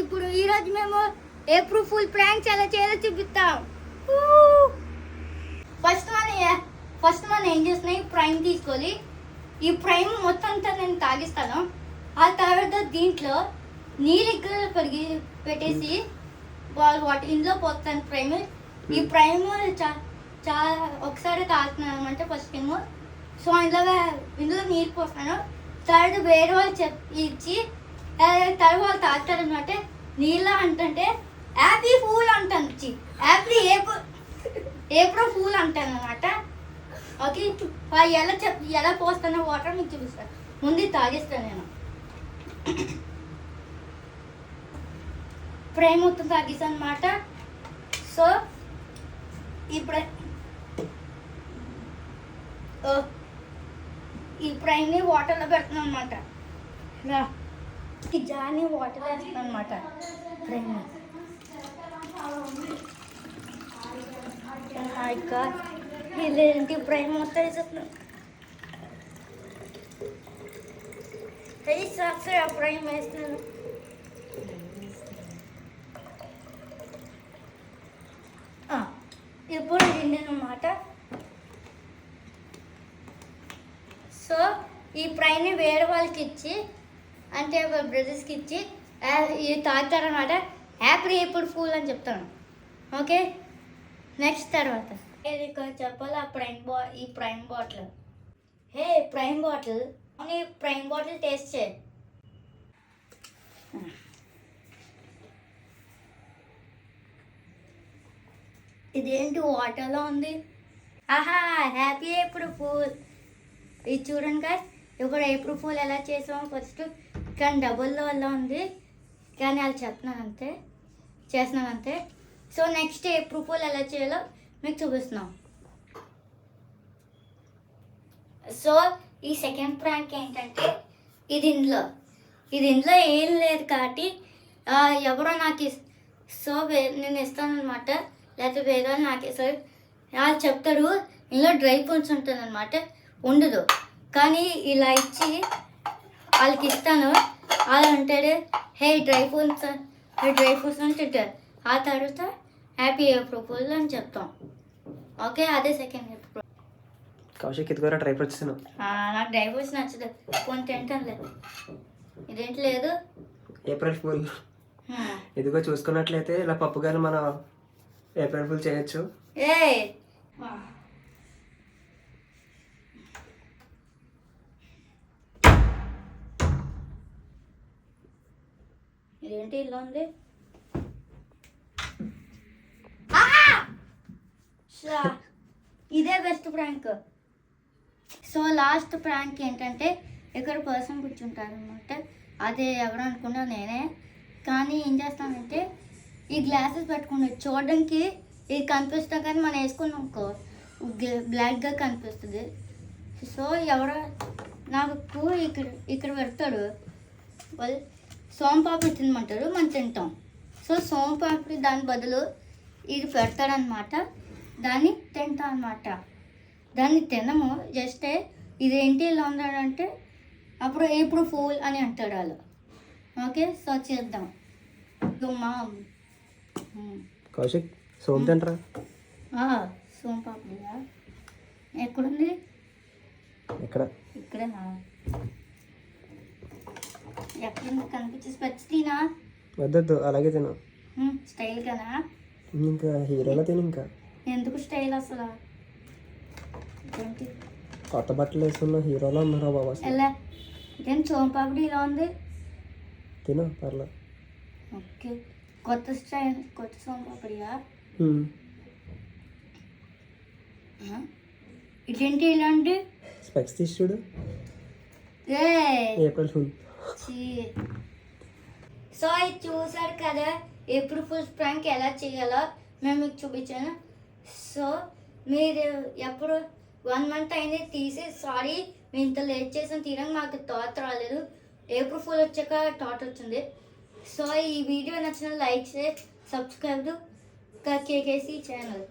ఇప్పుడు ఈరోజు మేము ఏప్రిల్ ఫుల్ ప్రాంక్స్ ఎలా చేయాలో చూపిస్తాం. ఫస్ట్ మనం ఏం చేస్తున్నాయి, ప్రైమ్ తీసుకోవాలి. ఈ ప్రైమ్ మొత్తం అంతా నేను తాగిస్తాను. ఆ తర్వాత దీంట్లో నీళ్ళు పెట్టేసి వాటి ఇందులో పోతాను ప్రైమ్. ఈ ప్రైమ్ చాలా ఒకసారి తాగుతున్నాను అనమాట ఫస్ట్ ఏమో. సో ఇందులో నీళ్ళు పోస్తాను. థర్డ్ వేరే వాళ్ళు ఇచ్చి తర్వాత వాళ్ళు తాగుతారు అనమాట. నీళ్ళ అంటే యాపీ ఫూల్ అంటాను, ఏప్రిల్ ఫూల్ అంటాను అనమాట. ఓకే, ఎలా పోస్తానో వాటర్ మీకు చూపిస్తాను. ముందు తాగిస్తాను నేను. ప్రైమ్ మొత్తం తాగిస్తాను అనమాట. సో ఇప్పుడు ఈ ప్రైమ్ని వాటర్లో పెడుతున్నాను అనమాట. ఈ జార్ని వాటర్లో వేస్తాను అనమాట. ప్రైమ్ ఇదేంటి ప్రైమ్ మొత్తం వేసేస్తున్నాను. ప్రైమ్ వేస్తున్నాను. ఇప్పుడు నిండినమాట. సో ఈ ప్రైమ్ని వేరే వాళ్ళకి ఇచ్చి, అంటే బ్రదర్స్కి ఇచ్చి ఇది తాగుతారనమాట. ఏప్రిల్ ఫూల్ అని చెప్తాను. ఓకే, నెక్స్ట్ తర్వాత ఇది చెప్పాలి. ఈ prime bottle, prime bottle taste చేయి. ఇదేంటి వాటర్లో ఉంది? ఆహా, హ్యాపీ ఏప్రిల్ ఫూల్. ఇది చూడండి గాయ్స్, ఇప్పుడు ఏప్రిల్ ఫూల్ ఎలా చేసాము ఫస్ట్. కానీ డబుల్లో వల్ల ఉంది, కానీ అది చేస్తున్నాను అంతే. సో నెక్స్ట్ ఏప్రిల్ ఫూల్ ఎలా చేయాలో మీకు చూపిస్తున్నాం. సో ఈ సెకండ్ ప్రాంక్ ఏంటంటే, ఇది ఇందులో ఏం లేదు కాబట్టి ఎవరో నాకు సో నేను ఇస్తాను అనమాట. లేకపోతే వేరే వాళ్ళు నాకు ఇస్తారు. వాళ్ళు చెప్తాడు ఇందులో డ్రై ఫ్రూట్స్ ఉంటుంది అనమాట. ఉండదు, కానీ ఇలా ఇచ్చి వాళ్ళకి ఇస్తాను. వాళ్ళు అంటాడు డ్రై ఫ్రూట్స్ అని తింటారు. ఆ తర్వాత హ్యాపీ ఏప్రిల్ ఫూల్ అని చెప్తాం. ఓకే, అదే సెకండ్ ఏప్రిల్. కౌశిక్ ఇదిగోరా డ్రై ఫ్రూట్స్. నాకు డ్రై ఫ్రూట్స్ నచ్చదు, కొన్ని తింటాను. లేదు ఇదేంటి లేదు ఏప్రిల్ ఫూల్. ఇదిగో చూసుకున్నట్లయితే ఇలా పప్పుగారు మనం ఏప్రిల్ ఫుల్ చేయొచ్చు. ఇదేంటి ఇలా ఉంది? ఇదే best prank. So last prank ఏంటంటే, ఇక్కడ పర్సన్ కూర్చుంటారు అనమాట. అదే ఎవరు అనుకున్నా నేనే. కానీ ఏం చేస్తానంటే, ఈ గ్లాసెస్ పెట్టుకుంటే చూడడానికి ఇది కనిపిస్తుంది, కానీ మనం వేసుకున్నాం అనుకో బ్లాక్గా కనిపిస్తుంది. సో ఎవరో నాకు ఇక్కడ పెడతాడు, వాళ్ళు సోంపాపిడి తినమంటారు, మనం తింటాం. సో సోంపాపిడి దాని బదులు ఇది పెడతాడనమాట, దాన్ని తింటాం అనమాట. దాన్ని తినము, జస్ట్ ఇదేంటి ఇలా ఉన్నాడంటే అప్పుడు ఏప్రిల్ ఫూల్ అని అంటాడు వాళ్ళు. ఓకే, సో చేద్దాం. కౌశిక్ సోమ్ తింటరా? సోంపాపిడియా ఎక్కడుంది? ఇక్కడేనా? ఎక్కడ కనిపించేసి పచ్చి తినా? వద్దొద్దు, అలాగే తిను. స్టైల్ కదా? ఇంకా హీరోలా తిను. ఇంకా ఎందుకు స్టైల్ అసలు? కొత్త బట్టలు వేసుకున్న హీరోలో ఉన్నారా బాబా? ఎలా ఇదేం సోంపాపిడి ఇలా ఉంది? తిను, పర్లేదు. ఓకే, కొత్త స్టైల్, కొత్త సోంపాపిడియా? ఇదేంటి ఇలాంటి స్పెక్స్ తీసి చూడు. April full. సో ఇది చూసారు కదా, ఏప్రిల్ ఫుల్ ప్రాంక్ ఎలా చేయాలో మేము మీకు చూపించాను. సో మీరు ఎప్పుడు 1 month అయింది తీసి, సారీ మేము ఇంత లేట్ చేసాం తీయడం, మాకు థాట్ రాలేదు. ఏప్రిల్ ఫుల్ వచ్చాక థాట్ వచ్చింది. సో ఈ వీడియో నచ్చిన లైక్ చేసి సబ్స్క్రైబ్ కేకేసి ఛానల్.